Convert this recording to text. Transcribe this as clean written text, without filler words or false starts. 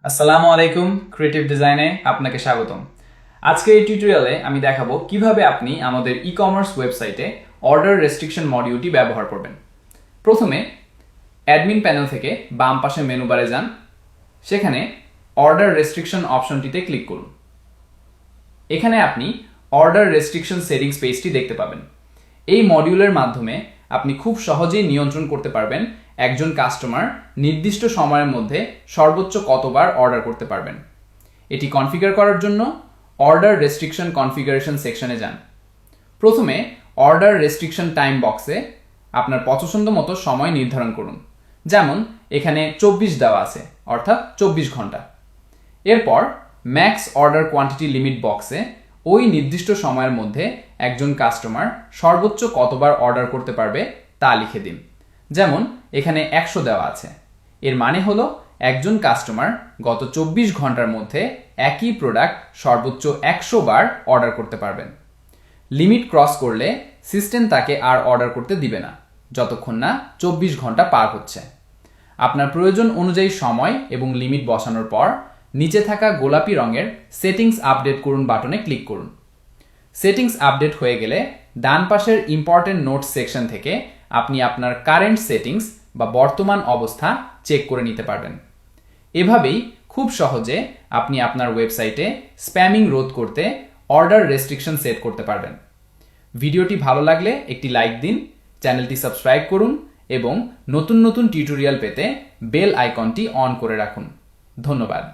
আসসালামু আলাইকুম, ক্রিয়েটিভ ডিজাইনে আপনাকে স্বাগতম। আজকে এই টিউটোরিয়ালে আমি দেখাবো কিভাবে আপনি আমাদের ই-কমার্স ওয়েবসাইটে অর্ডার রেস্ট্রিকশন মডিউলটি ব্যবহার করবেন। প্রথমে অ্যাডমিন প্যানেল থেকে বাম পাশে মেনু বারে যান, সেখানে অর্ডার রেস্ট্রিকশন অপশনটিতে ক্লিক করুন। এখানে আপনি অর্ডার রেস্ট্রিকশন সেটিংস পেজটি দেখতে পাবেন। এই মডিউলের মাধ্যমে আপনি খুব সহজেই নিয়ন্ত্রণ করতে পারবেন একজন কাস্টমার নির্দিষ্ট সময়ের মধ্যে সর্বোচ্চ কতবার অর্ডার করতে পারবেন। এটি কনফিগার করার জন্য অর্ডার রেস্ট্রিকশন কনফিগারেশন সেকশনে যান। প্রথমে অর্ডার রেস্ট্রিকশন টাইম বক্সে আপনার পছন্দ মতো সময় নির্ধারণ করুন, যেমন এখানে 24 দেওয়া আছে, অর্থাৎ 24 ঘন্টা। এরপর ম্যাক্স অর্ডার কোয়ান্টিটি লিমিট বক্সে ওই নির্দিষ্ট সময়ের মধ্যে একজন কাস্টমার সর্বোচ্চ কতবার অর্ডার করতে পারবে তা লিখে দিন, যেমন এখানে 100 দেওয়া আছে। এর মানে হলো একজন কাস্টমার গত 24 ঘন্টার মধ্যে একই প্রোডাক্ট সর্বোচ্চ 100 বার অর্ডার করতে পারবেন। লিমিট ক্রস করলে সিস্টেম তাকে আর অর্ডার করতে দিবে না যতক্ষণ না 24 ঘন্টা পার হচ্ছে। আপনার প্রয়োজন অনুযায়ী সময় এবং লিমিট বসানোর পর নিচে থাকা গোলাপি রঙের সেটিংস আপডেট করুন বাটনে ক্লিক করুন। সেটিংস আপডেট হয়ে গেলে ডান পাশের ইম্পর্টেন্ট নোটস সেকশন থেকে আপনি আপনার কারেন্ট সেটিংস বা বর্তমান অবস্থা চেক করে নিতে পারবেন। এভাবেই খুব সহজে আপনি আপনার ওয়েবসাইটে স্প্যামিং রোধ করতে অর্ডার রেস্ট্রিকশন সেট করতে পারবেন। ভিডিওটি ভালো লাগলে একটি লাইক দিন, চ্যানেলটি সাবস্ক্রাইব করুন এবং নতুন নতুন টিউটোরিয়াল পেতে বেল আইকনটি অন করে রাখুন। ধন্যবাদ।